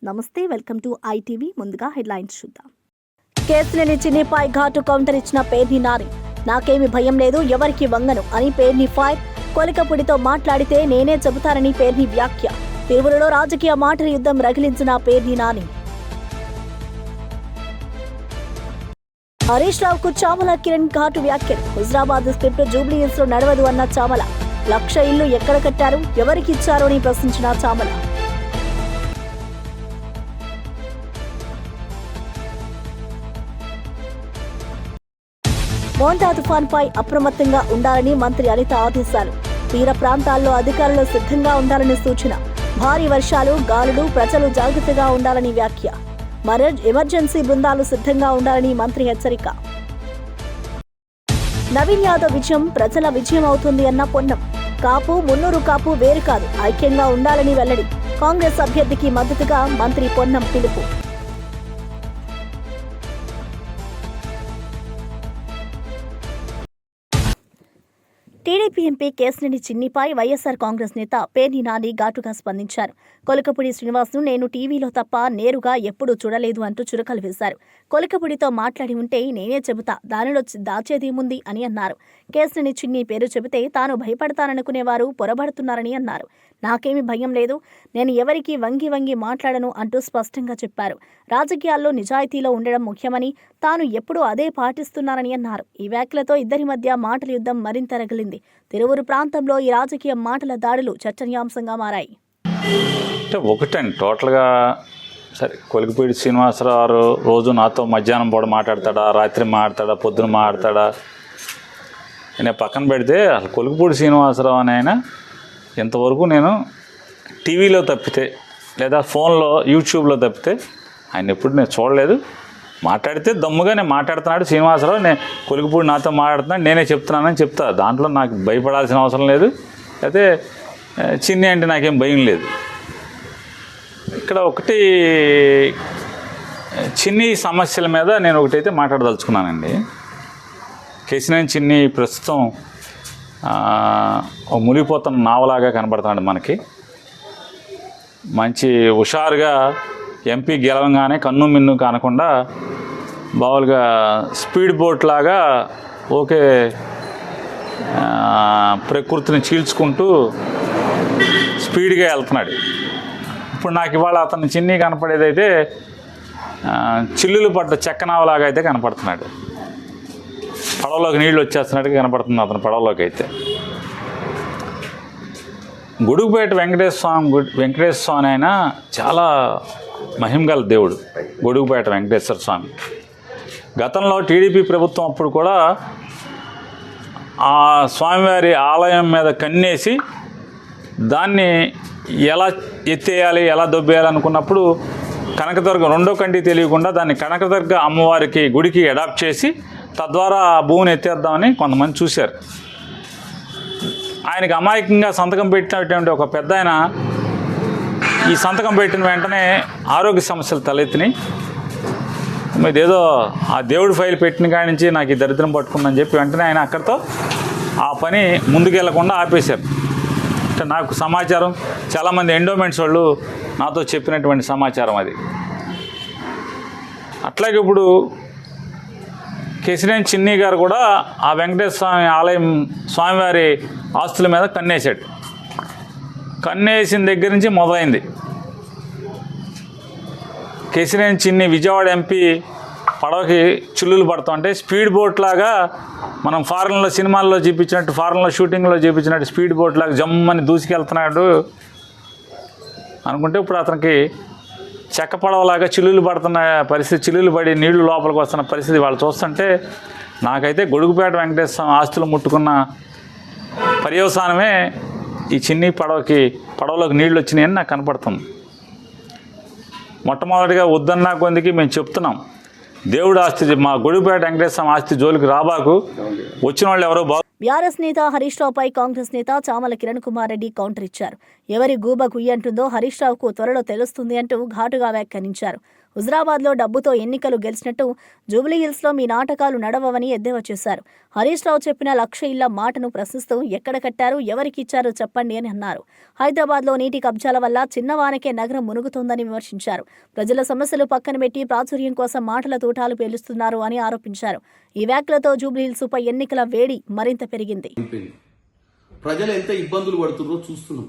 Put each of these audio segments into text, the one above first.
నమస్తే, welcome to ITV. ముందుగా headlines చూద్దాం. కేసుని చిన్నిపై ఘాటు కౌంటర్ ఇచ్చిన పేర్ని నాని. నాకేమి భయం లేదు, ఎవరికి వంగను అని పేర్ని ఫైర్. కొలికపుడితో మాట్లాడితే నేనే చెబుతానని పేర్ని వ్యాఖ్య. తిరువులలో రాజకీయ మాటల యుద్ధం రగిలించిన పేర్ని నాని. హరీష్ రావుకు చామల కిరణ్ ఘాటు వ్యాఖ్యలు. హుజరాబాద్ స్క్రిప్ట్ జూబ్లీ హిల్స్ లో నడవదు అన్న చామల. 1,00,000 ఇల్లు ఎక్కడ కట్టారు, ఎవరికి ఇచ్చారు అని ప్రశ్నించిన చామల. మోంటా తుఫాన్పై అప్రమత్తంగా ఉండాలని మంత్రి అనిత ఆదేశాలు. తీర ప్రాంతాల్లో అధికారులు సిద్ధంగా ఉండాలని సూచన. భారీ వర్షాలు, గాలులు, ప్రజలు జాగ్రత్తగా ఉండాలని వ్యాఖ్య. ఎమర్జెన్సీ బృందాలు సిద్ధంగా ఉండాలని మంత్రి హెచ్చరిక. నవీన్ యాదవ్ విజయం ప్రజల విజయం అవుతుంది అన్న పొన్నం. కాపు, మున్నూరు కాపు వేరు కాదు, ఐక్యంగా ఉండాలని వెల్లడి. కాంగ్రెస్ అభ్యర్థికి మద్దతుగా మంత్రి పొన్నం పిలుపు. టీడీపీ ఎంపీ కేశినేని చిన్నిపై వైఎస్ఆర్ కాంగ్రెస్ నేత పేర్ని నాని ఘాటుగా స్పందించారు. కొలికపుడి శ్రీనివాస్ను నేను టీవీలో తప్ప నేరుగా ఎప్పుడూ చూడలేదు అంటూ చురకలు వేశారు. కొలికపుడితో మాట్లాడి ఉంటే నేనే చెబుతా, దానిలో దాచేదేముంది అని అన్నారు. కేశినేని చిన్ని పేరు చెబితే తాను భయపడతాననుకునేవారు పొరబడుతున్నారని అన్నారు. నాకేమీ భయం లేదు, నేను ఎవరికి వంగి వంగి మాట్లాడను అంటూ స్పష్టంగా చెప్పారు. రాజకీయాల్లో నిజాయితీలో ఉండడం ముఖ్యమని, తాను ఎప్పుడూ అదే పాటిస్తున్నారని అన్నారు. ఈ వ్యాఖ్యలతో ఇద్దరి మధ్య మాటల యుద్ధం మరింత రగిలింది. తిరువురు ప్రాంతంలో ఈ రాజకీయ మాటల దాడులు చర్చనీయాంశంగా మారాయి. ఒకటండి టోటల్గా సరే, కొలికిపూడి శ్రీనివాసరావు రోజు నాతో మధ్యాహ్నం పూట మాట్లాడతాడా, రాత్రి మాట్లాడతాడా, పొద్దున మాట్లాడతాడా నేను పక్కన పెడితే అసలు కొలికిపూడి శ్రీనివాసరావు అని ఆయన ఇంతవరకు నేను టీవీలో తప్పితే లేదా ఫోన్లో యూట్యూబ్లో తప్పితే ఆయన ఎప్పుడు నేను చూడలేదు. మాట్లాడితే దమ్ముగా నేను మాట్లాడుతున్నాడు శ్రీనివాసరావు, నేను కొలికిపూడి నాతో మాట్లాడుతున్నాడు, నేనే చెప్తున్నానని చెప్తా. దాంట్లో నాకు భయపడాల్సిన అవసరం లేదు, అయితే చిన్ని అంటే నాకేం భయం లేదు. ఇక్కడ ఒకటి చిన్ని సమస్యల మీద నేను ఒకటైతే మాట్లాడదలుచుకున్నానండి. కేశినేని చిన్ని ప్రస్తుతం మునిగిపోతున్న నావలాగా కనబడుతున్నాడు మనకి. మంచి హుషారుగా ఎంపీ గెలవంగానే కన్ను మిన్ను కానకుండా బావులుగా స్పీడ్ బోట్ లాగా ఓకే ప్రకృతిని చీల్చుకుంటూ స్పీడ్గా వెళ్తున్నాడు. ఇప్పుడు నాకు ఇవాళ అతను చిన్ని కనపడేదైతే చిల్లులు పడ్డ చెక్కనావలాగా అయితే కనపడుతున్నాడు. పడవలోకి నీళ్ళు వచ్చేస్తున్నట్టుగా కనపడుతుంది అతను పడవలోకి అయితే. గొడుగుపేట వెంకటేశ్వర స్వామి అయినా చాలా మహిమగల దేవుడు గొడుగుపేట వెంకటేశ్వర స్వామి. గతంలో టీడీపీ ప్రభుత్వం అప్పుడు కూడా ఆ స్వామివారి ఆలయం మీద కన్నేసి దాన్ని ఎలా ఎత్తేయాలి, ఎలా దొబ్బేయాలి అనుకున్నప్పుడు కనకదుర్గ రెండో కంటి తెలియకుండా దాన్ని కనకదుర్గ అమ్మవారికి గుడికి అడాప్ట్ చేసి తద్వారా ఆ భూమిని ఎత్తేద్దామని కొంతమంది చూశారు. ఆయనకి అమాయకంగా సంతకం పెట్టినటువంటి ఒక పెద్ద ఆయన ఈ సంతకం పెట్టిన వెంటనే ఆరోగ్య సమస్యలు తలెత్తినాయి. మీరు ఏదో ఆ దేవుడి ఫైల్ పెట్టిన కాడి నుంచి నాకు ఈ దరిద్రం పట్టుకుందని చెప్పి వెంటనే ఆయన అక్కడితో ఆ పని ముందుకెళ్లకుండా ఆపేశారు. అంటే నాకు సమాచారం, చాలామంది ఎండోమెంట్స్ వాళ్ళు నాతో చెప్పినటువంటి సమాచారం అది. అట్లాగే ఇప్పుడు కేశినేని చిన్ని గారు కూడా ఆ వెంకటేశ్వర స్వామి ఆలయం స్వామివారి ఆస్తుల మీద కన్నేశాడు. కన్నేసిన దగ్గర నుంచి మొదలైంది. కేశినేని చిన్ని విజయవాడ ఎంపీ పడవకి చిల్లులు పడుతుంటే స్పీడ్ బోట్ లాగా మనం ఫారెన్లో సినిమాల్లో చూపించినట్టు, ఫారెన్లో షూటింగ్లో చూపించినట్టు స్పీడ్ బోట్ లాగా జమ్మని దూసుకెళ్తున్నాడు అనుకుంటే ఇప్పుడు అతనికి చెక్క పడవలాగా చిల్లులు పడుతున్న పరిస్థితి, చిల్లులు పడి నీళ్లు లోపలికి వస్తున్న పరిస్థితి వాళ్ళు చూస్తుంటే నాకైతే గొడుగుపేట వెంకటేశ్వర ఆస్తులు ముట్టుకున్న పర్యవసానమే ఈ చిన్ని పడవలోకి నీళ్ళు వచ్చినాయని నాకు కనపడుతుంది. మొట్టమొదటిగా వద్దన్నా కొందికి మేము చెప్తున్నాం, దేవుడు ఆస్తి మా గొడుగుపేట వెంకటేశ్వర ఆస్తి జోలికి రాబాకు, వచ్చిన వాళ్ళు ఎవరో బీఆర్ఎస్ నేత హరీష్ రావుపై కాంగ్రెస్ నేత చామల కిరణ్ కుమార్ రెడ్డి కౌంటర్ ఇచ్చారు. ఎవరి గూబ గుయ్యంటుందో హరీష్ రావుకు త్వరలో తెలుస్తుంది అంటూ ఘాటుగా వ్యాఖ్యానించారు. హుజరాబాద్లో డబ్బుతో ఎన్నికలు గెలిచినట్టు జూబ్లీహిల్స్లో మీ నాటకాలు నడవవని ఎద్దేవా చేశారు. హరీష్ రావు చెప్పిన 1,00,000 ఇళ్ల మాటను ప్రశ్నిస్తూ ఎక్కడ కట్టారు, ఎవరికి ఇచ్చారో చెప్పండి అని అన్నారు. హైదరాబాద్లో నీటి కబ్జాల వల్ల చిన్నవానకే నగరం మునుగుతోందని విమర్శించారు. ప్రజల సమస్యలు పక్కన పెట్టి ప్రాచుర్యం కోసం మాటల తూటాలు పేలుస్తున్నారు అని ఆరోపించారు. ఈ వ్యాఖ్యలతో జూబ్లీహిల్స్పై ఎన్నికల వేడి మరింత పెరిగింది. ప్రజలు ఎంత ఇబ్బందులు పడుతున్నారో చూస్తున్నాం.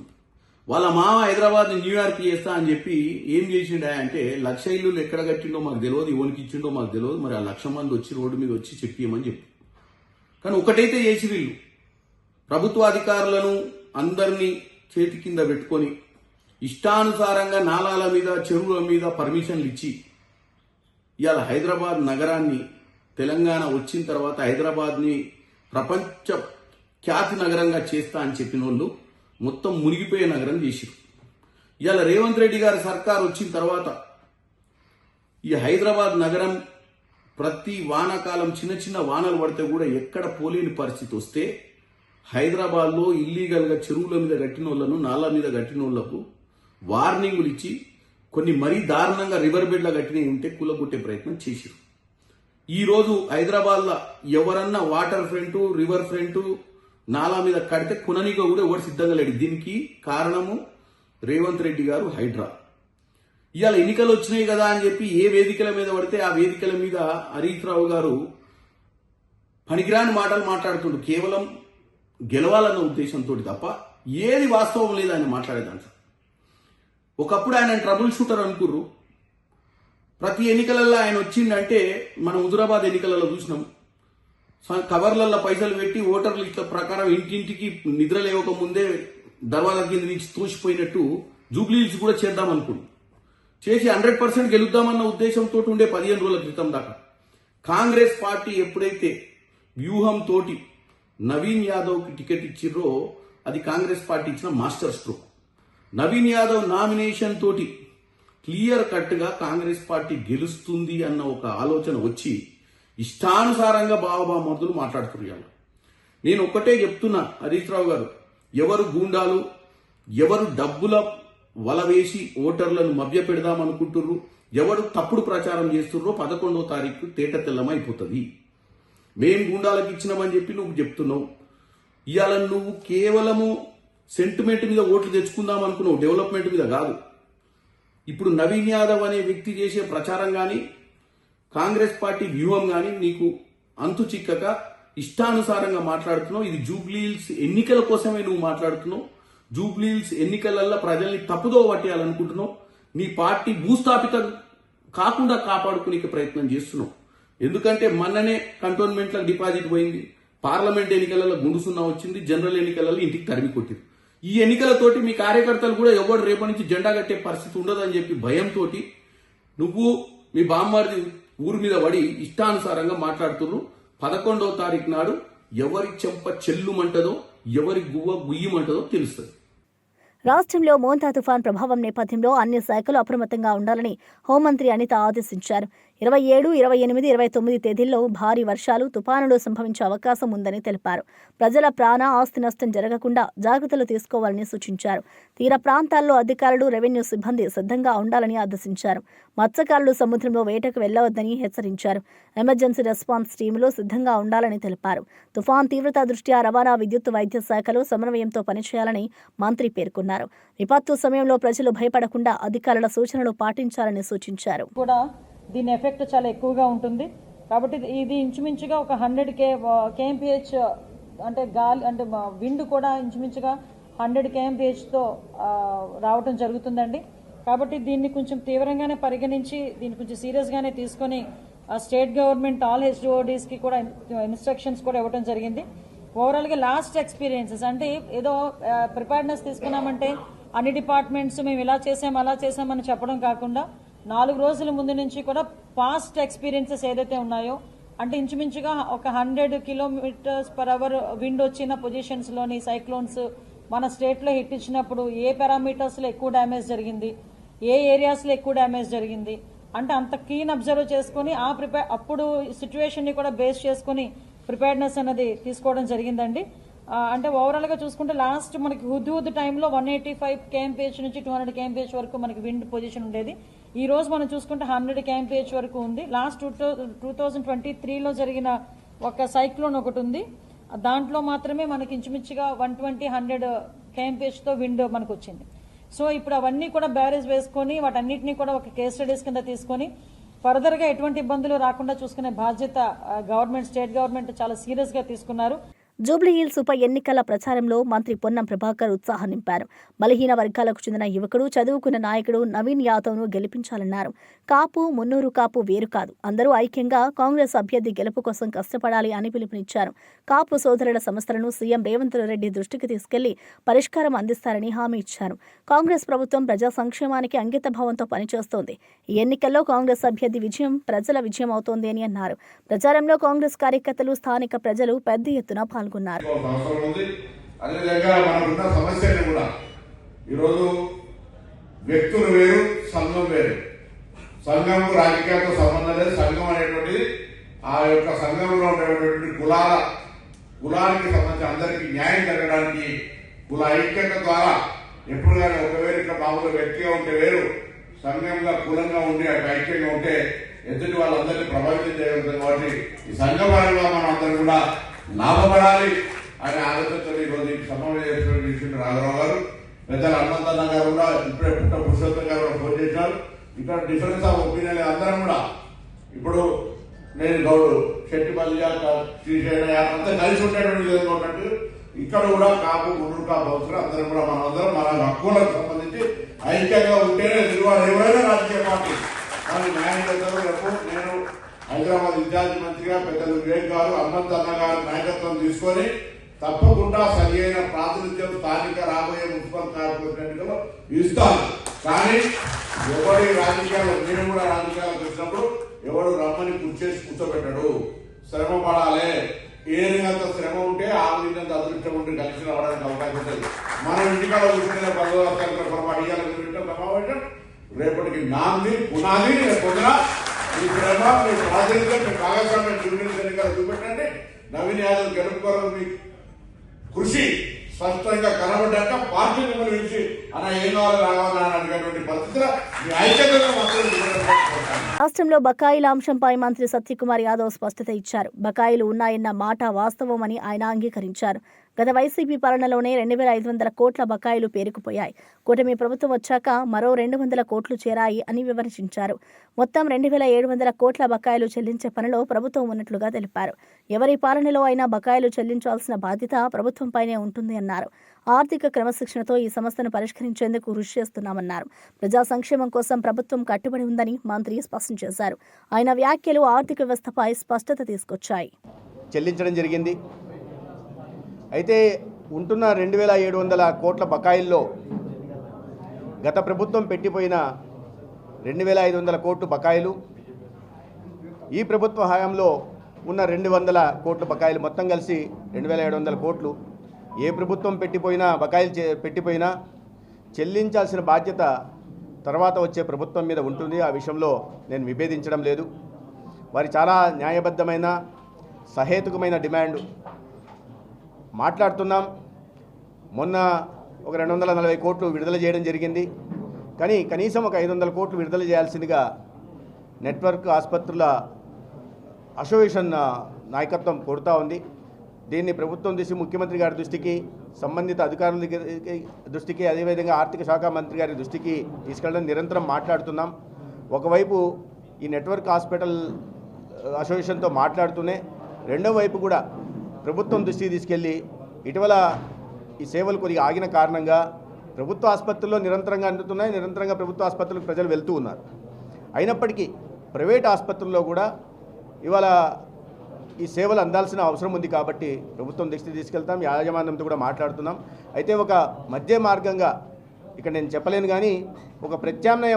వాళ్ళ మామ హైదరాబాద్ న్యూయార్క్ చేస్తా అని చెప్పి ఏం చేసిండా అంటే 1,00,000 ఇల్లు ఎక్కడ కట్టిండో మాకు తెలియదు, ఎవరికి ఇచ్చిండో మాకు తెలియదు. మరి ఆ 1,00,000 మంది వచ్చి రోడ్డు మీద వచ్చి చెప్పియమని చెప్పి, కానీ ఒకటైతే చేసి వీళ్ళు ప్రభుత్వ అధికారులను అందరినీ చేతి కింద పెట్టుకొని ఇష్టానుసారంగా నాలాల మీద చెరువుల మీద పర్మిషన్లు ఇచ్చి ఇవాళ హైదరాబాద్ నగరాన్ని, తెలంగాణ వచ్చిన తర్వాత హైదరాబాద్ని ప్రపంచ ఖ్యాతి నగరంగా చేస్తా అని చెప్పిన వాళ్ళు మొత్తం మునిగిపోయే నగరం చేసిరు. ఇవాళ రేవంత్ రెడ్డి గారి సర్కార్ వచ్చిన తర్వాత ఈ హైదరాబాద్ నగరం ప్రతి వానాకాలం చిన్న చిన్న వానలు పడితే కూడా ఎక్కడ పోలేని పరిస్థితి వస్తే హైదరాబాద్లో ఇల్లీగల్గా చెరువుల మీద కట్టిన వాళ్ళను, నాలా మీద కట్టిన వాళ్లకు వార్నింగులు ఇచ్చి కొన్ని మరీ దారుణంగా రివర్ బెడ్లా కట్టినవి ఉంటే కూలగొట్టే ప్రయత్నం చేసిరు. ఈరోజు హైదరాబాద్లో ఎవరన్నా వాటర్ ఫ్రంట్, రివర్ ఫ్రంట్, నాలా మీద కడితే కుననిగా కూడా ఎవరు సిద్ధంగా లేడు. దీనికి కారణము రేవంత్ రెడ్డి గారు, హైడ్రా. ఇవాళ ఎన్నికలు వచ్చినాయి కదా అని చెప్పి ఏ వేదికల మీద పడితే ఆ వేదికల మీద హరీష్ రావు గారు పనికిరాని మాటలు మాట్లాడుతుండు, కేవలం గెలవాలన్న ఉద్దేశంతో తప్ప ఏది వాస్తవం లేదు ఆయన మాట్లాడేదాంట్లో. ఒకప్పుడు ఆయన ట్రబుల్ షూటర్ అనుకుర్రు. ప్రతి ఎన్నికలలో ఆయన వచ్చిందంటే మనం హుజురాబాద్ ఎన్నికలలో చూసినాం, కవర్లలో పైసలు పెట్టి ఓటర్లు ఇట్లా ప్రకారం ఇంటింటికి నిద్ర లేవక ముందే దర్వాజా కింద నుంచి తోసిపోయినట్టు జూబ్లీహిల్స్ కూడా చేద్దాం అనుకున్నాం. చేసి 100% గెలుద్దామన్న ఉద్దేశంతో ఉండే 15 రోజుల క్రితం దాకా కాంగ్రెస్ పార్టీ ఎప్పుడైతే వ్యూహంతో నవీన్ యాదవ్కి టికెట్ ఇచ్చిర్రో అది కాంగ్రెస్ పార్టీ ఇచ్చిన master stroke. Naveen Yadav nomination తోటి క్లియర్ కట్గా కాంగ్రెస్ పార్టీ గెలుస్తుంది అన్న ఒక ఆలోచన వచ్చి ఇష్టానుసారంగా బావబామర్దులు మాట్లాడుతున్నారు. నేను ఒక్కటే చెప్తున్నా, హరీష్ రావు గారు, ఎవరు గూండాలు, ఎవరు డబ్బుల వల వేసి ఓటర్లను మభ్య పెడదామనుకుంటుర్రు, ఎవరు తప్పుడు ప్రచారం చేస్తుర్రో 11వ తారీఖు తేట తెల్లమైపోతుంది. మేం గూండాలకు ఇచ్చినామని చెప్పి నువ్వు చెప్తున్నావు. ఇవాళ నువ్వు కేవలము సెంటిమెంట్ మీద ఓట్లు తెచ్చుకుందాం అనుకున్నావు, డెవలప్మెంట్ మీద కాదు. ఇప్పుడు నవీన్ యాదవ్ అనే వ్యక్తి చేసే ప్రచారం కానీ కాంగ్రెస్ పార్టీ వ్యూహం కానీ నీకు అంతు చిక్కక ఇష్టానుసారంగా మాట్లాడుతున్నావు. ఇది జూబ్లీహిల్స్ ఎన్నికల కోసమే నువ్వు మాట్లాడుతున్నావు. జూబ్లీహిల్స్ ఎన్నికలలో ప్రజల్ని తప్పుదో పట్టేయాలనుకుంటున్నావు. నీ పార్టీ భూస్థాపితం కాకుండా కాపాడుకునే ప్రయత్నం చేస్తున్నావు. ఎందుకంటే మొన్ననే కంటోన్మెంట్లకు డిపాజిట్ పోయింది, పార్లమెంట్ ఎన్నికలలో గుండుసున్నా వచ్చింది, జనరల్ ఎన్నికలలో ఇంటికి తరిమి కొట్టింది. ఈ ఎన్నికలతోటి మీ కార్యకర్తలు కూడా ఎవరు రేపటి నుంచి జెండా కట్టే పరిస్థితి ఉండదని చెప్పి భయంతో నువ్వు మీ బామ్మారిది ఊరి మీద పడి ఇష్టానుసారంగా మాట్లాడుతున్నారు. 11వ తారీఖు నాడు ఎవరి చెంప చెల్లుమంటదో, ఎవరి గువ్వ గుయ్యమంటదో తెలుస్తుంది. రాష్ట్రంలో మోంతా తుఫాన్ ప్రభావం నేపథ్యంలో అన్ని శాఖలు అప్రమత్తంగా ఉండాలని హోంమంత్రి అనిత ఆదేశించారు. 27, 28, 29 తేదీల్లో భారీ వర్షాలు, తుపానులు సంభవించే అవకాశం ఉందని తెలిపారు. ప్రజల ప్రాణ ఆస్తి నష్టం జరగకుండా జాగ్రత్తలు తీసుకోవాలని సూచించారు. తీర ప్రాంతాల్లో అధికారులు, రెవెన్యూ సిబ్బంది సిద్ధంగా ఉండాలని ఆదేశించారు. మత్స్యకారులు సముద్రంలో వేటకు వెళ్లవద్దని హెచ్చరించారు. ఎమర్జెన్సీ రెస్పాన్స్ టీములు సిద్ధంగా ఉండాలని తెలిపారు. తుఫాన్ తీవ్రత దృష్ట్యా రవాణా, విద్యుత్, వైద్య శాఖలు సమన్వయంతో పనిచేయాలని మంత్రి పేర్కొన్నారు. విపత్తు సమయంలో ప్రజలు భయపడకుండా అధికారుల సూచనలు పాటించాలని సూచించారు. దీని ఎఫెక్ట్ చాలా ఎక్కువగా ఉంటుంది కాబట్టి ఇది ఇంచుమించుగా ఒక 100 kmph అంటే గాలి అంటే విండ్ కూడా ఇంచుమించుగా 100 kmph రావటం జరుగుతుందండి. కాబట్టి దీన్ని కొంచెం తీవ్రంగానే పరిగణించి దీన్ని కొంచెం సీరియస్గానే తీసుకొని స్టేట్ గవర్నమెంట్ ఆల్ హెచ్ఓడీస్కి కూడా ఇన్స్ట్రక్షన్స్ కూడా ఇవ్వడం జరిగింది. ఓవరాల్గా లాస్ట్ ఎక్స్పీరియన్సెస్ అంటే ఏదో ప్రిపేర్నెస్ తీసుకున్నామంటే అన్ని డిపార్ట్మెంట్స్ మేము ఇలా చేసాం అలా చేసామని చెప్పడం కాకుండా 4 రోజుల ముందు నుంచి కూడా పాస్ట్ ఎక్స్పీరియన్సెస్ ఏదైతే ఉన్నాయో అంటే ఇంచుమించుగా ఒక 100 km/h విండ్ వచ్చిన పొజిషన్స్లోని సైక్లోన్స్ మన స్టేట్లో హిట్ ఇచ్చినప్పుడు ఏ పారామీటర్స్లో ఎక్కువ డ్యామేజ్ జరిగింది, ఏ ఏరియాస్లో ఎక్కువ డ్యామేజ్ జరిగింది అంటే అంత కీన్ అబ్జర్వ్ చేసుకుని అప్పుడు సిచ్యువేషన్ని కూడా బేస్ చేసుకుని ప్రిపేర్నెస్ అనేది తీసుకోవడం జరిగిందండి. అంటే ఓవరాల్గా చూసుకుంటే లాస్ట్ మనకి హుద్ టైంలో 185 kmph నుంచి 200 kmph వరకు మనకి విండ్ పొజిషన్ ఉండేది. ఈ రోజు మనం చూసుకుంటే 100 kmph వరకు ఉంది. లాస్ట్ 2023లో జరిగిన ఒక సైక్లోన్ ఒకటి ఉంది, దాంట్లో మాత్రమే మనకి ఇంచుమించుగా 120-100 kmph తో విండ్ మనకు వచ్చింది. సో ఇప్పుడు అవన్నీ కూడా బ్యారేజ్ వేసుకొని వాటన్నిటిని కూడా ఒక కేస్ స్టడీస్ కింద తీసుకొని ఫర్దర్ గా ఎటువంటి ఇబ్బందులు రాకుండా చూసుకునే బాధ్యత గవర్నమెంట్, స్టేట్ గవర్నమెంట్ చాలా సీరియస్ గా తీసుకున్నారు. జూబ్లీహిల్స్ ఉప ఎన్నికల ప్రచారంలో మంత్రి పొన్నం ప్రభాకర్ ఉత్సాహం నింపారు. బలహీన వర్గాలకు చెందిన యువకుడు, చదువుకున్న నాయకుడు నవీన్ యాదవ్ను గెలిపించాలన్నారు. కాపు, మున్నూరు కాపు వేరు కాదు, అందరూ ఐక్యంగా కాంగ్రెస్ అభ్యర్థి గెలుపు కోసం కష్టపడాలి అని పిలుపునిచ్చారు. కాపు సోదరుల సమస్యలను సీఎం రేవంత్ రెడ్డి దృష్టికి తీసుకెళ్లి పరిష్కారం అందిస్తారని హామీ ఇచ్చారు. కాంగ్రెస్ ప్రభుత్వం ప్రజా సంక్షేమానికి అంకిత భావంతో పనిచేస్తోంది. ఈ ఎన్నికల్లో కాంగ్రెస్ అభ్యర్థి విజయం ప్రజల విజయం అవుతోంది అని అన్నారు. ప్రచారంలో కాంగ్రెస్ కార్యకర్తలు, స్థానిక ప్రజలు పెద్ద ఎత్తున పాల్గొన్నారు. అదేవిధంగా మనకున్న సమస్యలు కూడా ఈరోజు వ్యక్తులు వేరు, సంఘం వేరు. సంఘం రాజకీయాలతో సంబంధం లేదు. సంఘం అనేటువంటిది ఆ యొక్క సంఘంలో ఉండేటువంటి కులానికి సంబంధించి అందరికీ న్యాయం జరగడానికి కుల ఐక్యత ద్వారా ఎప్పుడు కానీ ఒకవేళ ఇట్లా మామూలు వ్యక్తిగా ఉంటే వేరు, సంఘంగా కులంగా ఉండి అక్కడ ఐక్యంగా ఉంటే ఎదుటి వాళ్ళందరినీ ప్రభావితం చేయగలుగుతుంది. కాబట్టి ఈ సంఘపరంగా మనం అందరూ కూడా లాభపడాలి అనే ఆలోచనతో ఈరోజు ఈ సమావేశం రాఘరావు గారు, పెద్దల హనుమంతన్న గారు కూడా ఇప్పుడే పురుషోత్తం గారు కూడా ఫోన్ చేశారు. ఇక్కడ డిఫరెన్స్ ఆఫ్ ఒపీనియన్ అందరం కూడా ఇప్పుడు నేను గౌడు శెట్టిపల్లి శ్రీశైల అంతా కలిసి ఉండేటువంటి విధంగా ఉన్నట్టు ఇక్కడ కూడా కాపు, మున్నూరు కాపు అవసరం అందరం కూడా మనందరం మన హక్కులకు సంబంధించి ఐక్యంగా ఉంటేనే ఎదురువాడు ఎవరైనా రాజకీయ పార్టీ దానికి న్యాయం చేస్తారు. రేపు నేను హైదరాబాద్ ఇన్ఛార్జి మంత్రిగా పెద్దలు వివేక్ గారు, హనుమంతన్న గారు నాయకత్వం తీసుకొని తప్పకుండా సరి అయిన ప్రాతినిధ్యం స్థానిక రాబోయే మున్సిపల్ కార్పొరేషన్ ఎన్నికల్లో ఇస్తాను. కానీ ఎవరి రాజకీయాలు, నేను కూడా రాజకీయాలకు వచ్చినప్పుడు ఎవడు రమ్మని కూర్చేసి కూర్చోబెట్టాడు. శ్రమ పడాలి. ఏరినంత శ్రమ ఉంటే ఆవినంత అదృష్టం ఉంటే కలిసి రావడానికి అవకాశం ఉంటుంది. మనం ఇంటికాడ కూర్చునే సమావేశం రేపటికి నాంది పునాది. పొద్దున ఈ శ్రమ మీ ప్రాతినిధ్యం మీ భాగస్వామ్యం జూనియర్ ఎన్నికలు చూపెట్టండి. నవీన్ యాదవ్ గెలుపు కొరకు మీ కృషి స్పష్టంగా కనబడ్డాక పార్టీ మిమ్మల్ని పిలిచి అన్న ఏం కావాలి రావాలని అడిగేటువంటి పరిస్థితిలో మీ ఐక్యతగా రాష్ట్రంలో బకాయిల అంశంపై మంత్రి సత్యకుమార్ యాదవ్ స్పష్టత ఇచ్చారు. బకాయిలు ఉన్నాయన్న మాట వాస్తవమని ఆయన అంగీకరించారు. గత వైసీపీ పాలనలోనే 2,500 కోట్ల బకాయిలు పేరుకుపోయాయి. కూటమి ప్రభుత్వం వచ్చాక మరో 200 కోట్లు చేరాయి అని వివరించారు. మొత్తం 2,700 కోట్ల బకాయిలు చెల్లించే పనిలో ప్రభుత్వం ఉన్నట్లుగా తెలిపారు. ఎవరి పాలనలో అయినా బకాయిలు చెల్లించాల్సిన బాధ్యత ప్రభుత్వంపైనే ఉంటుంది అన్నారు. ఆర్థిక క్రమశిక్షణతో ఈ సమస్యను పరిష్కరించేందుకు కృషి చేస్తున్నామన్నారు. ప్రజా సంక్షేమం కోసం ప్రభుత్వం కట్టుబడి ఉందని మంత్రి స్పష్టం చేశారు. ఆయన వ్యాఖ్యలు ఆర్థిక వ్యవస్థపై స్పష్టత తీసుకొచ్చాయి. చెల్లించడం జరిగింది. అయితే ఉంటున్న 2,700 కోట్ల బకాయిల్లో గత ప్రభుత్వం పెట్టిపోయిన 2,500 కోట్లు బకాయిలు, ఈ ప్రభుత్వ హయాంలో ఉన్న 200 కోట్ల బకాయిలు మొత్తం కలిసి 2,700 కోట్లు. ఏ ప్రభుత్వం పెట్టిపోయినా చెల్లించాల్సిన బాధ్యత తర్వాత వచ్చే ప్రభుత్వం మీద ఉంటుంది. ఆ విషయంలో నేను విభేదించడం లేదు. వారి చాలా న్యాయబద్ధమైన సహేతుకమైన డిమాండ్ మాట్లాడుతున్నాం. మొన్న ఒక 240 కోట్లు విడుదల చేయడం జరిగింది. కానీ కనీసం ఒక 500 కోట్లు విడుదల చేయాల్సిందిగా నెట్వర్క్ ఆసుపత్రుల అసోసియేషన్ నాయకత్వం కోరుతూ ఉంది. దీన్ని ప్రభుత్వం ముఖ్యమంత్రి గారి దృష్టికి, సంబంధిత అధికారుల దృష్టికి, అదేవిధంగా ఆర్థిక శాఖ మంత్రి గారి దృష్టికి తీసుకెళ్ళడం నిరంతరం మాట్లాడుతున్నాం. ఒకవైపు ఈ నెట్వర్క్ హాస్పిటల్ అసోసియేషన్తో మాట్లాడుతూనే రెండో వైపు కూడా ప్రభుత్వం దృష్టికి తీసుకెళ్ళి ఇటీవల ఈ సేవలు కొద్దిగా ఆగిన కారణంగా ప్రభుత్వ ఆసుపత్రుల్లో నిరంతరంగా అందుతున్నాయి. నిరంతరంగా ప్రభుత్వ ఆసుపత్రులకు ప్రజలు వెళ్తూ ఉన్నారు. అయినప్పటికీ ప్రైవేట్ ఆసుపత్రుల్లో కూడా ఇవాళ ఈ సేవలు అందాల్సిన అవసరం ఉంది. కాబట్టి ప్రభుత్వం దృష్టికి తీసుకెళ్తాం. యాజమాన్యంతో కూడా మాట్లాడుతున్నాం. అయితే ఒక మధ్య మార్గంగా ఇక్కడ నేను చెప్పలేను, కానీ ఒక ప్రత్యామ్నాయ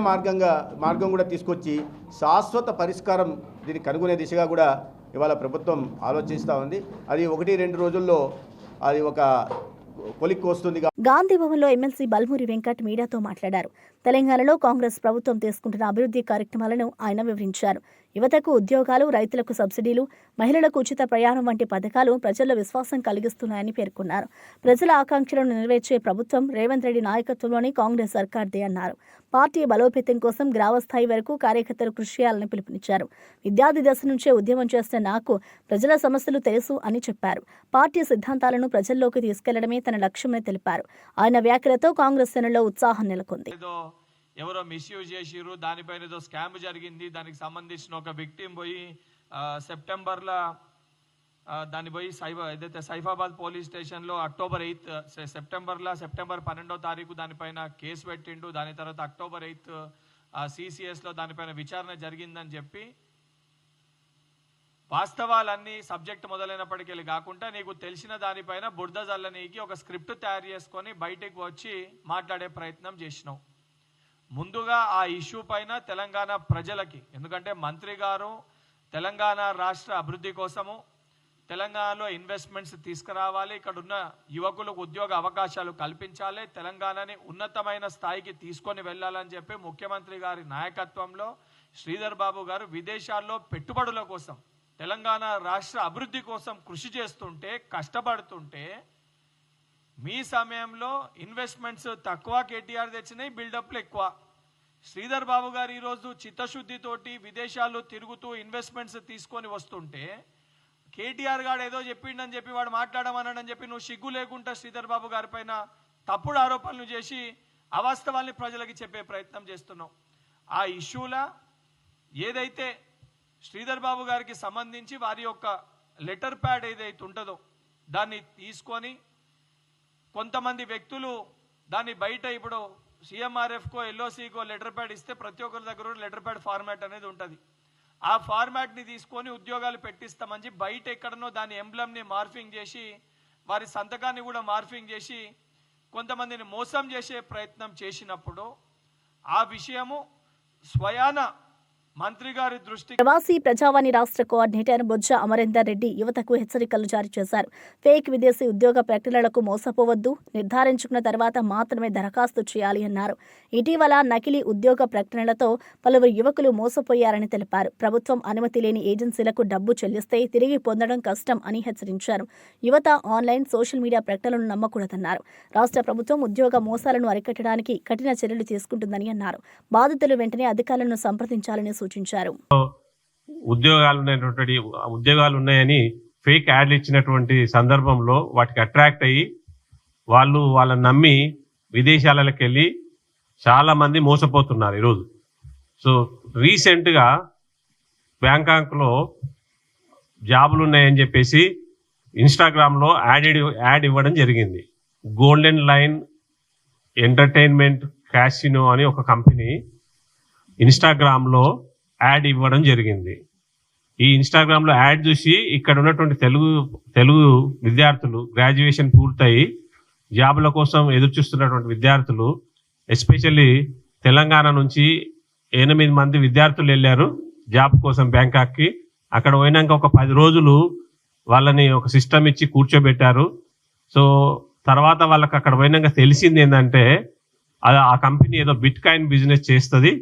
మార్గం కూడా తీసుకొచ్చి శాశ్వత పరిష్కారం దీన్ని కనుగొనే దిశగా కూడా ఇవాళ ప్రభుత్వం ఆలోచిస్తూ ఉంది. అది 1-2 రోజుల్లో అది ఒక కొలిక్కి వస్తుంది. గాంధీ భవన్లో ఎమ్మెల్సీ బల్మూరి వెంకట్ మీడియాతో మాట్లాడారు. తెలంగాణలో కాంగ్రెస్ ప్రభుత్వం తీసుకుంటున్న అభివృద్ధి కార్యక్రమాలను ఆయన వివరించారు. యువతకు ఉద్యోగాలు, రైతులకు సబ్సిడీలు, మహిళలకు ఉచిత ప్రయాణం వంటి పథకాలు ప్రజల్లో విశ్వాసం కలిగిస్తున్నాయని పేర్కొన్నారు. ప్రజల ఆకాంక్షలను నెరవేర్చే ప్రభుత్వం రేవంత్ రెడ్డి నాయకత్వంలోని కాంగ్రెస్ సర్కార్దే అన్నారు. పార్టీ బలోపేతం కోసం గ్రామస్థాయి వరకు కార్యకర్తలు కృషి చేయాలని పిలుపునిచ్చారు. విద్యార్థి దశ నుంచే ఉద్యమం చేస్తున్న నాకు ప్రజల సమస్యలు తెలుసు అని చెప్పారు. పార్టీ సిద్ధాంతాలను ప్రజల్లోకి తీసుకెళ్లడమే తన లక్ష్యమని తెలిపారు. ఆయన వ్యాఖ్యలతో కాంగ్రెస్ శ్రేణుల్లో ఉత్సాహం నెలకొంది. ఎవరో మిస్యూజ్ చేసిర్రు, దానిపైన ఏదో స్కామ్ జరిగింది, దానికి సంబంధించిన ఒక విక్టిమ్ పోయి సెప్టెంబర్లో దాన్ని పోయి ఏదైతే సైఫాబాద్ పోలీస్ స్టేషన్లో సెప్టెంబర్ 12వ తారీఖు దానిపైన కేసు పెట్టిండు. దాని తర్వాత అక్టోబర్ 8 CCSలో దానిపైన విచారణ జరిగిందని చెప్పి వాస్తవాలన్నీ సబ్జెక్ట్ మొదలైనప్పటికీ కాకుండా నీకు తెలిసిన దానిపైన బురద జల్లనీకి ఒక స్క్రిప్ట్ తయారు చేసుకొని బయటకు వచ్చి మాట్లాడే ప్రయత్నం చేసినావు. ముందుగా ఆ ఇష్యూ పైన తెలంగాణ ప్రజలకి, ఎందుకంటే మంత్రి గారు తెలంగాణ రాష్ట్ర అభివృద్ధి కోసము తెలంగాణలో ఇన్వెస్ట్మెంట్స్ తీసుకురావాలి, ఇక్కడ ఉన్న యువకులకు ఉద్యోగ అవకాశాలు కల్పించాలి, తెలంగాణని ఉన్నతమైన స్థాయికి తీసుకొని వెళ్ళాలని చెప్పి ముఖ్యమంత్రి గారి నాయకత్వంలో శ్రీధర్ బాబు గారు విదేశాల్లో పెట్టుబడుల కోసం తెలంగాణ రాష్ట్ర అభివృద్ధి కోసం కృషి చేస్తుంటే, కష్టపడుతుంటే మీ సమయంలో ఇన్వెస్ట్మెంట్స్ తక్కువ, కేటీఆర్ తెచ్చినాయి బిల్డప్లు ఎక్కువ. శ్రీధర్ బాబు గారు ఈరోజు చిత్తశుద్ధితోటి విదేశాల్లో తిరుగుతూ ఇన్వెస్ట్మెంట్స్ తీసుకొని వస్తుంటే కేటీఆర్ గారు ఏదో చెప్పిండని చెప్పి వాడు మాట్లాడమన్నాడని చెప్పి నువ్వు సిగ్గు లేకుండా శ్రీధర్ బాబు గారి పైన తప్పుడు ఆరోపణలు చేసి అవాస్తవాల్ని ప్రజలకి చెప్పే ప్రయత్నం చేస్తున్నావు. ఆ ఇష్యూల ఏదైతే శ్రీధర్ బాబు గారికి సంబంధించి వారి యొక్క లెటర్ ప్యాడ్ ఏదైతే ఉంటుందో దాన్ని తీసుకొని కొంతమంది వ్యక్తులు దాన్ని బయట ఇప్పుడు CMRFకో LOCకో లెటర్ ప్యాడ్ ఇస్తే ప్రతి ఒక్కరి దగ్గర లెటర్ ప్యాడ్ ఫార్మాట్ అనేది ఉంటుంది. ఆ ఫార్మాట్ని తీసుకొని ఉద్యోగాలు పెట్టిస్తామని బయట ఎక్కడనో దాని ఎంబ్లమ్ని మార్ఫింగ్ చేసి వారి సంతకాన్ని కూడా మార్ఫింగ్ చేసి కొంతమందిని మోసం చేసే ప్రయత్నం చేసినప్పుడు ఆ విషయము స్వయాన మంత్రి గారి దృష్టి. ప్రవాసీ ప్రజావాణి రాష్ట్ర కోఆర్డినేటర్ బొజ్జ అమరేందర్ రెడ్డి యువతకు హెచ్చరికలు జారీ చేశారు. ఫేక్ విదేశీ ఉద్యోగ ప్రకటనలకు మోసపోవద్దు, నిర్ధారించుకున్న తర్వాత మాత్రమే దరఖాస్తు చేయాలి అన్నారు. ఇటీవల నకిలీ ఉద్యోగ ప్రకటనలతో పలువురు యువకులు మోసపోయారని తెలిపారు. ప్రభుత్వం అనుమతి లేని ఏజెన్సీలకు డబ్బు చెల్లిస్తే తిరిగి పొందడం కష్టం అని హెచ్చరించారు. యువత ఆన్లైన్, సోషల్ మీడియా ప్రకటనలను నమ్మకూడదన్నారు. రాష్ట్ర ప్రభుత్వం ఉద్యోగ మోసాలను అరికట్టడానికి కఠిన చర్యలు తీసుకుంటుందని అన్నారు. బాధితులు వెంటనే అధికారులను సంప్రదించాలని సూచించారు. ఉద్యోగాలు ఉన్నాయని ఫేక్ యాడ్లు ఇచ్చినటువంటి సందర్భంలో వాటికి అట్రాక్ట్ అయ్యి వాళ్ళని నమ్మి విదేశాలకు వెళ్ళి చాలా మంది మోసపోతున్నారు ఈరోజు. సో రీసెంట్గా బ్యాంకాక్లో జాబులు ఉన్నాయని చెప్పేసి ఇన్స్టాగ్రామ్లో యాడ్ ఇవ్వడం జరిగింది. గోల్డెన్ లైన్ ఎంటర్టైన్మెంట్ క్యాసినో అని ఒక కంపెనీ ఇన్స్టాగ్రామ్లో యాడ్ ఇవ్వడం జరిగింది. ఈ ఇన్స్టాగ్రామ్లో యాడ్ చూసి ఇక్కడ ఉన్నటువంటి తెలుగు విద్యార్థులు గ్రాడ్యుయేషన్ పూర్తయి జాబుల కోసం ఎదురు చూస్తున్నటువంటి విద్యార్థులు, ఎస్పెషల్లీ తెలంగాణ నుంచి 8 మంది విద్యార్థులు వెళ్ళారు జాబ్ కోసం బ్యాంకాక్కి. అక్కడ పోయినాక ఒక 10 రోజులు వాళ్ళని ఒక సిస్టమ్ ఇచ్చి కూర్చోబెట్టారు. సో తర్వాత వాళ్ళకి అక్కడ పోయినాక తెలిసింది ఏంటంటే ఆ కంపెనీ ఏదో బిట్ కాయిన్ బిజినెస్ చేస్తుంది,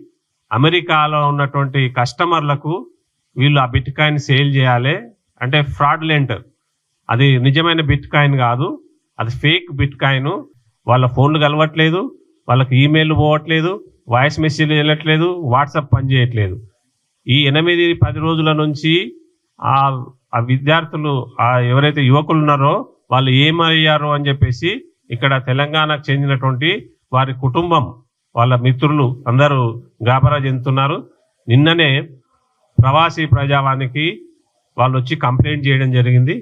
అమెరికాలో ఉన్నటువంటి కస్టమర్లకు వీళ్ళు ఆ బిట్ కాయిన్ సేల్ చేయాలి అంటే ఫ్రాడ్లెంట్, అది నిజమైన బిట్ కాయిన్ కాదు, అది ఫేక్ బిట్ కాయిన్. వాళ్ళ ఫోన్లు కలవట్లేదు, వాళ్ళకి ఈమెయిల్ పోవట్లేదు, వాయిస్ మెసేజ్ వెళ్ళట్లేదు, వాట్సాప్ పనిచేయట్లేదు. ఈ 8-10 రోజుల నుంచి ఆ విద్యార్థులు ఎవరైతే యువకులు ఉన్నారో వాళ్ళు ఏమయ్యారో అని చెప్పేసి ఇక్కడ తెలంగాణకు చెందినటువంటి వారి కుటుంబం, వాళ్ళ మిత్రులు అందరూ గాబరా చెందుతున్నారు. నిన్ననే ప్రవాసీ ప్రజావానికి వాళ్ళు వచ్చి కంప్లైంట్ చేయడం జరిగింది.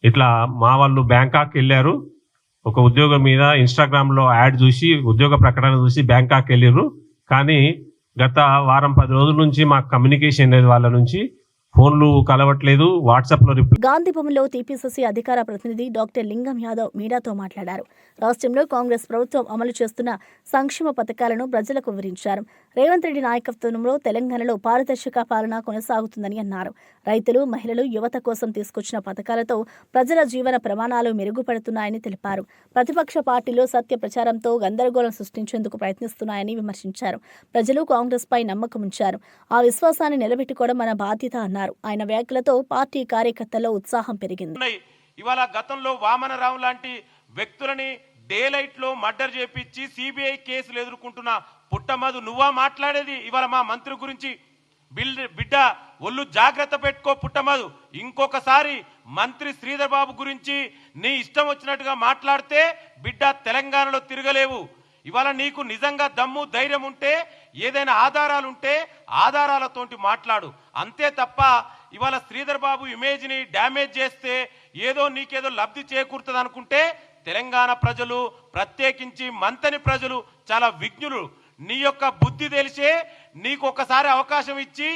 ఇట్లా మా వాళ్ళు బ్యాంకాక్ వెళ్ళారు, ఒక ఉద్యోగం మీద ఇన్స్టాగ్రామ్లో యాడ్ చూసి ఉద్యోగ ప్రకటన చూసి బ్యాంకాక్ వెళ్ళారు, కానీ గత వారం 10 రోజుల నుంచి మాకు కమ్యూనికేషన్ లేదు వాళ్ళ నుంచి. ఫోన్లు కలవట్లేదు, వాట్సాప్లో రిప్లై. గాంధీ భవన్లో టీపీసీసీ అధికార ప్రతినిధి డాక్టర్ లింగం యాదవ్ మీడియాతో మాట్లాడారు. రాష్ట్రంలో కాంగ్రెస్ ప్రభుత్వం అమలు చేస్తున్న సంక్షేమ పథకాలను ప్రజలకు వివరించారు. రేవంత్ రెడ్డి నాయకత్వంలో తెలంగాణలో పారదర్శక పాలన కొనసాగుతుందని అన్నారు. రైతులు, మహిళలు, యువత కోసం తీసుకొచ్చిన పథకాలతో ప్రజల జీవన ప్రమాణాలు మెరుగుపడుతున్నాయని తెలిపారు. ప్రతిపక్ష పార్టీలు సత్య ప్రచారంతో గందరగోళం సృష్టించేందుకు ప్రయత్నిస్తున్నాయని విమర్శించారు. ప్రజలు కాంగ్రెస్ పై నమ్మకం ఉంచారు. ఆ విశ్వాసాన్ని నిలబెట్టుకోవడం మన బాధ్యత అన్నారు. ఆయన వ్యాఖ్యలతో పార్టీ కార్యకర్తల్లో ఉత్సాహం పెరిగింది. ఇవాళ గతంలో వామనరావు లాంటి వ్యక్తులని డే లైట్ లో మర్డర్ చేపించి సిబిఐ కేసులు ఎదుర్కొంటున్న పుట్టమధు నువ్వా మాట్లాడేది? ఇవాళ మా మంత్రి గురించి బిడ్డ ఒళ్ళు జాగ్రత్త పెట్టుకో పుట్టమధు. ఇంకొకసారి మంత్రి శ్రీధర్ బాబు గురించి నీ ఇష్టం వచ్చినట్టుగా మాట్లాడితే బిడ్డ తెలంగాణలో తిరగలేవు. ఇవాళ నీకు నిజంగా దమ్ము ధైర్యం ఉంటే, ఏదైనా ఆధారాలు ఉంటే ఆధారాలతోటి మాట్లాడు. అంతే తప్ప ఇవాళ శ్రీధర్ బాబు ఇమేజ్ని డ్యామేజ్ చేస్తే ఏదో నీకేదో లబ్ధి చేకూరుతుంది అనుకుంటే తెలంగాణ ప్రజలు, ప్రత్యేకించి మంతని ప్రజలు చాలా విజ్ఞులు. నీ యొక్క బుద్ధి తెలిసే నీకు ఒకసారి అవకాశం ఇచ్చి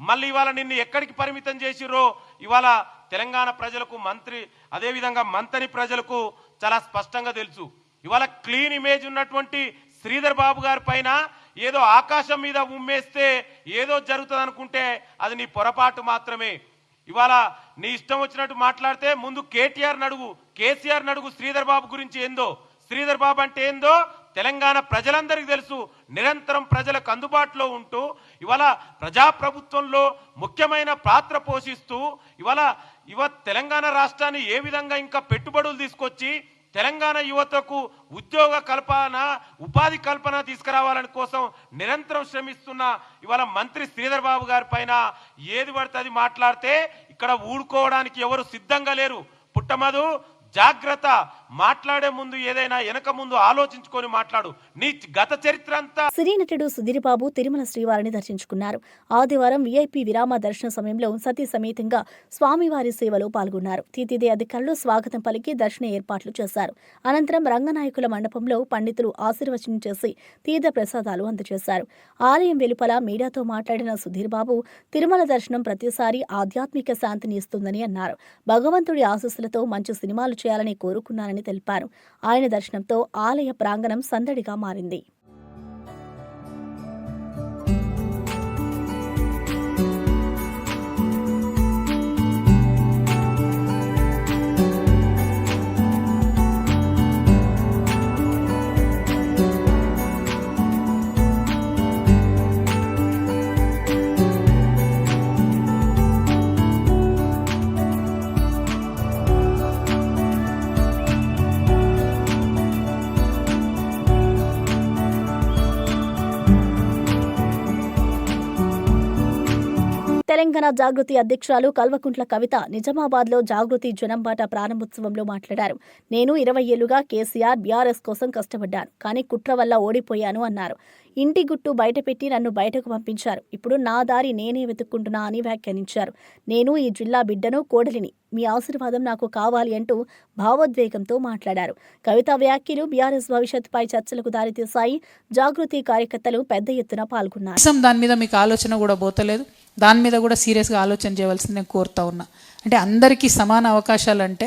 మళ్ళీ ఇవాళ నిన్ను ఎక్కడికి పరిమితం చేసిరో ఇవాళ తెలంగాణ ప్రజలకు, మంత్రి అదేవిధంగా మంతని ప్రజలకు చాలా స్పష్టంగా తెలుసు. ఇవాళ క్లీన్ ఇమేజ్ ఉన్నటువంటి శ్రీధర్ బాబు గారి పైన ఏదో ఆకాశం మీద ఉమ్మేస్తే ఏదో జరుగుతుంది అనుకుంటే అది నీ పొరపాటు మాత్రమే. ఇవాళ నీ ఇష్టం వచ్చినట్టు మాట్లాడితే ముందు కేటీఆర్ నడుగు, కేసీఆర్ నడుగు శ్రీధర్ బాబు గురించి ఏందో. శ్రీధర్ బాబు అంటే ఏందో తెలంగాణ ప్రజలందరికీ తెలుసు. నిరంతరం ప్రజలకు అందుబాటులో ఉంటూ ఇవాళ ప్రజాప్రభుత్వంలో ముఖ్యమైన పాత్ర పోషిస్తూ ఇవాళ తెలంగాణ రాష్ట్రాన్ని ఏ విధంగా ఇంకా పెట్టుబడులు తీసుకొచ్చి తెలంగాణ యువతకు ఉద్యోగ కల్పన, ఉపాధి కల్పన తీసుకురావాలని కోసం నిరంతరం శ్రమిస్తున్న ఇవాళ మంత్రి శ్రీధర్ బాబు గారి పైన ఏది పడితే అది మాట్లాడితే ఇక్కడ ఊడుకోవడానికి ఎవరు సిద్ధంగా లేరు. పుట్టమధు జాగ్రత్త, మాట్లాడే ముందు ఏదైనా వెనక ముందు ఆలోచించుకొని మాట్లాడు. నీ గత చరిత్ర అంతా. సినీ నటుడు సుధీర్ బాబు తిరుమల శ్రీవారిని దర్శించుకున్నారు. ఆదివారం వీఐపీ విరామ దర్శన సమయంలో సతీ సమేతంగా స్వామివారి సేవలో పాల్గొన్నారు. టీటీడీ అధికారులు స్వాగతం పలికి దర్శన ఏర్పాట్లు చేశారు. అనంతరం రంగనాయకుల మండపంలో పండితులు ఆశీర్వచనం చేసి తీర్థ ప్రసాదాలు అందజేశారు. ఆలయం వెలుపల మీడియాతో మాట్లాడిన సుధీర్ బాబు తిరుమల దర్శనం ప్రతిసారి ఆధ్యాత్మిక శాంతిని ఇస్తుందని అన్నారు. భగవంతుడి ఆశీస్సులతో మంచి సినిమాలు చేయాలని కోరుకున్నానని తెలిపారు. ఆయన దర్శనంతో ఆలయ ప్రాంగణం సందడిగా మారింది. తెలంగాణ జాగృతి అధ్యక్షురాలు కల్వకుంట్ల కవిత నిజామాబాద్లో జాగృతి జనంబాట ప్రారంభోత్సవంలో మాట్లాడారు. నేను 20 ఏళ్లుగా కేసీఆర్, బీఆర్ఎస్ కోసం కష్టపడ్డాను, కానీ కుట్ర వల్ల ఓడిపోయాను అన్నారు. ఇంటి గుట్టు బయటపెట్టి నన్ను బయటకు పంపించారు. ఇప్పుడు నా దారి నేనే వెతుక్కుంటున్నా అని వ్యాఖ్యానించారు. నేను ఈ జిల్లా బిడ్డను, కోడలిని. మీ ఆశీర్వాదం నాకు కావాలి అంటూ భావోద్వేగంతో మాట్లాడారు. కవిత వ్యాఖ్యలు బీఆర్ఎస్ భవిష్యత్తుపై చర్చలకు దారితీశాయి. జాగృతి కార్యకర్తలు పెద్ద ఎత్తున పాల్గొన్నారు. దాని మీద మీకు ఆలోచన కూడా పోతలేదు. దాని మీద కూడా సీరియస్గా ఆలోచన చేయవలసింది నేను కోరుతా ఉన్నా. అంటే అందరికీ సమాన అవకాశాలు అంటే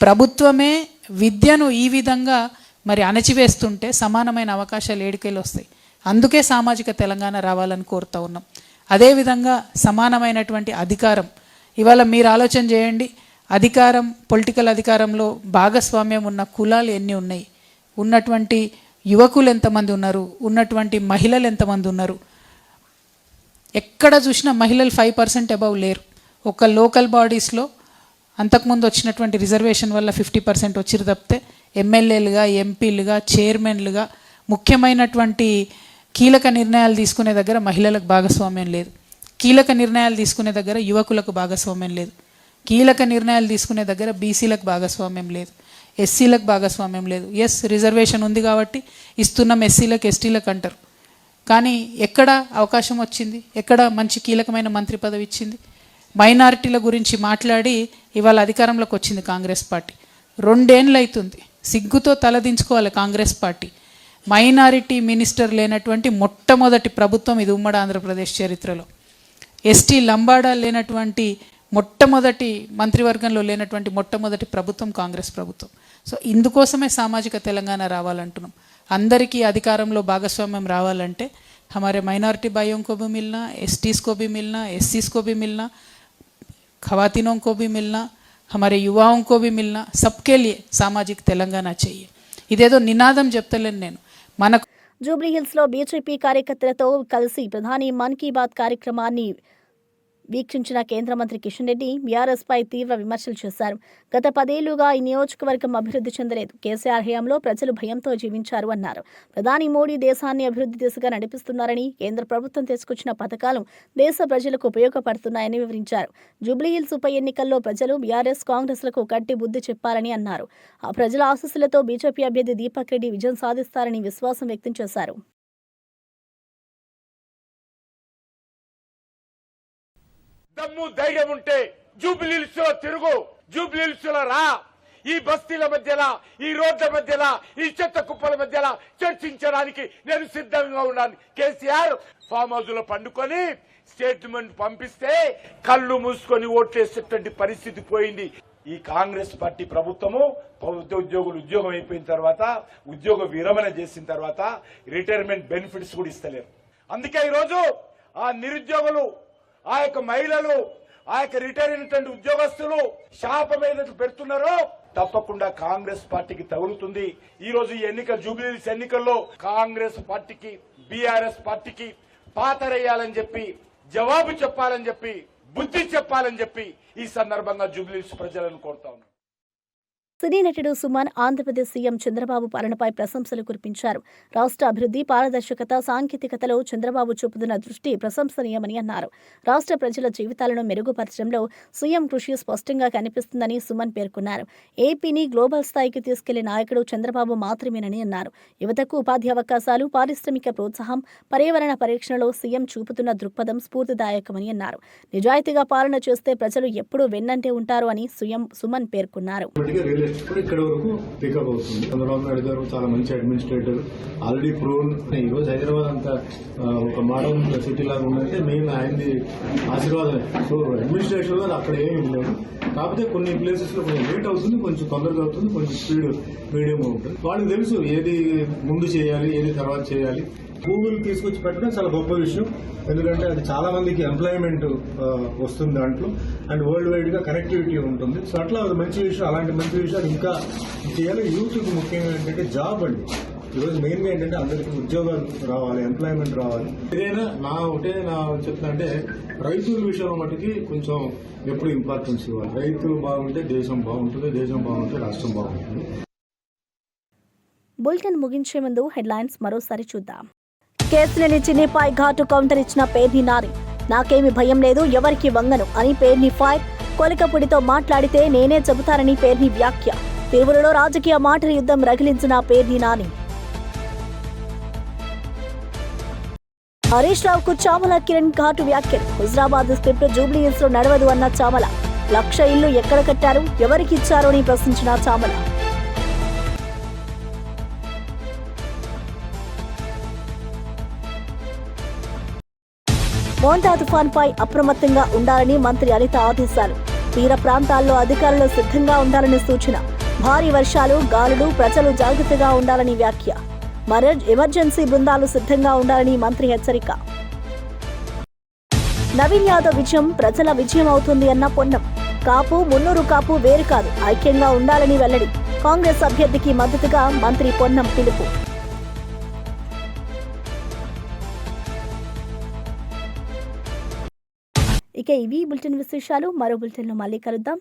ప్రభుత్వమే విద్యను ఈ విధంగా మరి అణచివేస్తుంటే సమానమైన అవకాశాలు ఏడికెళ్ళి వస్తాయి. అందుకే సామాజిక తెలంగాణ రావాలని కోరుతా ఉన్నాం. అదేవిధంగా సమానమైనటువంటి అధికారం. ఇవాళ మీరు ఆలోచన చేయండి, అధికారం, పొలిటికల్ అధికారంలో భాగస్వామ్యం ఉన్న కులాలు ఎన్ని ఉన్నాయి, ఉన్నటువంటి యువకులు ఎంతమంది ఉన్నారు, ఉన్నటువంటి మహిళలు ఎంతమంది ఉన్నారు. ఎక్కడ చూసినా మహిళలు 5% అబవ్ లేరు. ఒక లోకల్ బాడీస్లో అంతకుముందు వచ్చినటువంటి రిజర్వేషన్ వల్ల 50% వచ్చిరు తప్పితే ఎమ్మెల్యేలుగా, ఎంపీలుగా, చైర్మన్లుగా ముఖ్యమైనటువంటి కీలక నిర్ణయాలు తీసుకునే దగ్గర మహిళలకు భాగస్వామ్యం లేదు. కీలక నిర్ణయాలు తీసుకునే దగ్గర యువకులకు భాగస్వామ్యం లేదు. కీలక నిర్ణయాలు తీసుకునే దగ్గర బీసీలకు భాగస్వామ్యం లేదు, ఎస్సీలకు భాగస్వామ్యం లేదు. ఎస్, రిజర్వేషన్ ఉంది కాబట్టి ఇస్తున్నాం ఎస్సీలకు, ఎస్టీలకు అంటారు. కానీ ఎక్కడ అవకాశం వచ్చింది, ఎక్కడ మంచి కీలకమైన మంత్రి పదవి ఇచ్చింది? మైనారిటీల గురించి మాట్లాడి ఇవాళ అధికారంలోకి వచ్చింది కాంగ్రెస్ పార్టీ. 2 ఏళ్ళు అవుతుంది. సిగ్గుతో తలదించుకోవాలి కాంగ్రెస్ పార్టీ. మైనారిటీ మినిస్టర్ లేనటువంటి మొట్టమొదటి ప్రభుత్వం ఇది ఉమ్మడి ఆంధ్రప్రదేశ్ చరిత్రలో. ఎస్టీ లంబాడా లేనటువంటి మొట్టమొదటి మంత్రివర్గంలో లేనటువంటి మొట్టమొదటి ప్రభుత్వం కాంగ్రెస్ ప్రభుత్వం. సో ఇందుకోసమే సామాజిక తెలంగాణ రావాలంటున్నాం. అందరికీ అధికారంలో భాగస్వామ్యం రావాలంటే हमारे माइनॉरिटी भाइयों को भी मिलना, एसटीज़ को भी मिलना, एससीज़ को भी मिलना, खवातीनों को भी मिलना, हमारे युवाओं को भी मिलना, सबके लिए सामाजिक तेलंगाना चाहिए. ఇదేదో నినాదం చెప్తలేను నేను. మనకు జూబ్లీహిల్స్లో బీజేపీ కార్యకర్తలతో కలిసి ప్రధాని మన్ కీ బాత్ కార్యక్రమాన్ని వీక్షించిన కేంద్ర మంత్రి కిషన్ రెడ్డి బీఆర్ఎస్పై తీవ్ర విమర్శలు చేశారు. గత 10 ఏళ్లుగా ఈ నియోజకవర్గం అభివృద్ధి చెందలేదు. కేసీఆర్ హయాంలో ప్రజలు భయంతో జీవించారు అన్నారు. ప్రధాని మోడీ దేశాన్ని అభివృద్ధి దిశగా నడిపిస్తున్నారని, కేంద్ర ప్రభుత్వం తీసుకొచ్చిన పథకాలు దేశ ప్రజలకు ఉపయోగపడుతున్నాయని వివరించారు. జూబ్లీహిల్స్ ఉప ఎన్నికల్లో ప్రజలు బీఆర్ఎస్ కాంగ్రెస్లకు గట్టి బుద్ధి చెప్పారని అన్నారు. ఆ ప్రజల ఆశీస్సులతో బీజేపీ అభ్యర్థి దీపక్ రెడ్డి విజయం సాధిస్తారని విశ్వాసం వ్యక్తం చేశారు. దమ్ము ధైర్యం ఉంటే జూబ్లీహిల్స్ లో తిరుగు, జూబ్లీహిల్స్ లో రా. ఈ బస్తీల మధ్యలో, ఈ రోడ్ల మధ్యలో, ఈ చెత్త కుప్పల మధ్యలో చర్చించడానికి నేను సిద్ధంగా ఉన్నాను. కేసీఆర్ ఫామ్ హౌస్ లో పండుకొని స్టేట్మెంట్ పంపిస్తే కళ్ళు మూసుకొని ఓట్లేసేటువంటి పరిస్థితి పోయింది. ఈ కాంగ్రెస్ పార్టీ ప్రభుత్వము ప్రభుత్వ ఉద్యోగులు ఉద్యోగం అయిపోయిన తర్వాత, ఉద్యోగ విరమణ చేసిన తర్వాత రిటైర్మెంట్ బెనిఫిట్స్ కూడా ఇస్తలేరు. అందుకే ఈరోజు ఆ నిరుద్యోగులు, ఆ యొక్క మహిళలు, ఆ యొక్క రిటైర్ అయినటువంటి ఉద్యోగస్తులు శాపం ఏదైతే పెడుతున్నారో తప్పకుండా కాంగ్రెస్ పార్టీకి తగులుతుంది. ఈ రోజు ఈ ఎన్నికల జూబ్లీహిల్స్ ఎన్నికల్లో కాంగ్రెస్ పార్టీకి, బీఆర్ఎస్ పార్టీకి పాతరేయాలని చెప్పి, జవాబు చెప్పాలని చెప్పి, బుద్ధి చెప్పాలని చెప్పి ఈ సందర్భంగా జూబ్లీహిల్స్ ప్రజలను కోరుతా ఉన్నాను. సినీ నటుడు సుమన్ ఆంధ్రప్రదేశ్ సీఎం చంద్రబాబు పాలనపై ప్రశంసలు కురిపించారు. రాష్ట్ర అభివృద్ధి, పారదర్శకత, సాంకేతికతలో చంద్రబాబు చూపుతున్న దృష్టి ప్రశంసనీయమని అన్నారు. రాష్ట్ర ప్రజల జీవితాలను మెరుగుపరచడంలో సీఎం కృషి స్పష్టంగా కనిపిస్తుందని సుమన్ పేర్కొన్నారు. ఏపీని గ్లోబల్ స్థాయికి తీసుకెళ్లే నాయకుడు చంద్రబాబు మాత్రమేనని అన్నారు. యువతకు ఉపాధి అవకాశాలు, పారిశ్రామిక ప్రోత్సాహం, పర్యావరణ పరిరక్షణలో సీఎం చూపుతున్న దృక్పథం స్ఫూర్తిదాయకమని అన్నారు. నిజాయితీగా పాలన చేస్తే ప్రజలు ఎప్పుడూ వెన్నంటే ఉంటారు అని సుమన్ పేర్కొన్నారు. ఇక్కడ వరకు పికప్ అవుతుంది. చంద్రబాబు నాయుడు గారు చాలా మంచి అడ్మినిస్ట్రేటర్, ఆల్రెడీ ప్రూన్. ఈ రోజు హైదరాబాద్ అంతా ఒక మోడర్న్ సిటీ లాగా ఉందంటే మెయిన్ ఆయనది ఆశీర్వాదమే. సో అడ్మినిస్ట్రేషన్ లో అక్కడ ఏమీ లేదు. కాకపోతే కొన్ని ప్లేసెస్ లో కొంచెం లేట్ అవుతుంది, కొంచెం తొందరగా అవుతుంది, కొంచెం స్పీడ్ మీడియం ఉంటుంది. వాళ్ళకి తెలుసు ఏది ముందు చేయాలి, ఏది తర్వాత చేయాలి. గూగుల్ తీసుకొచ్చి పెట్టడం చాలా గొప్ప విషయం. ఎందుకంటే అది చాలా మందికి ఎంప్లాయ్మెంట్ వస్తుంది దాంట్లో, అండ్ వరల్డ్ వైడ్ గా కనెక్టివిటీ ఉంటుంది. సో అట్లా అది మంచి విషయం. అలాంటి మంచి విషయాలు ఇంకా చేయాలి. యూత్ కు ముఖ్యంగా ఏంటంటే జాబ్ అండి. ఈరోజు మెయిన్ గా ఏంటంటే అందరికీ ఉద్యోగాలు రావాలి, ఎంప్లాయ్మెంట్ రావాలి. ఏదైనా నా చెప్తున్నా అంటే రైతుల విషయంలో మటుకి కొంచెం ఎప్పుడు ఇంపార్టెన్స్ ఇవ్వాలి. రైతులు బాగుంటే దేశం బాగుంటుంది, దేశం బాగుంటే రాష్ట్రం బాగుంటుంది. బులెటిన్ ముగించే ముందు హెడ్లైన్స్ మరోసారి చూద్దాం. కేసులేని చిన్నిపై ఘాటు కౌంటర్ ఇచ్చిన పేర్ని నాని. నాకేమి భయం లేదు, ఎవరికి వంగను అని పేర్ని ఫైర్. కొలికపుడితో మాట్లాడితే నేనే చెబుతానని పేర్ని వ్యాఖ్య. తిరువురులో రాజకీయ మాటల యుద్ధం రగిలించిన పేర్ని నాని. హరీష్ రావుకు చామల కిరణ్ ఘాటు వ్యాఖ్యలు. హుజరాబాద్ స్క్రిప్ట్ జూబ్లీహిల్స్ లో నడవదు అన్న చామల. 1,00,000 ఇళ్లు ఎక్కడ కట్టారు, ఎవరికి ఇచ్చారు అని ప్రశ్నించిన చామల. మోంటా తుఫాన్పై అప్రమత్తంగా ఉండాలని మంత్రి అనిత ఆదేశాలు. తీర ప్రాంతాల్లో అధికారులు సిద్ధంగా ఉండాలని సూచన. భారీ వర్షాలు, గాలులు, ప్రజలు జాగ్రత్తగా ఉండాలని వ్యాఖ్య. ఎమర్జెన్సీ బృందాలు సిద్ధంగా ఉండాలని మంత్రి హెచ్చరిక. నవీన్ యాదవ్ విజయం ప్రజల విజయం అవుతుంది అన్న పొన్నం. కాపు, మున్నూరు కాపు వేరు కాదు, ఐక్యంగా ఉండాలని వెల్లడి. కాంగ్రెస్ అభ్యర్థికి మద్దతుగా మంత్రి పొన్నం పిలుపు. ఇక ఇవి బులెటిన్ విశేషాలు. మరో బులెటిన్లో మళ్ళీ కలుద్దాం.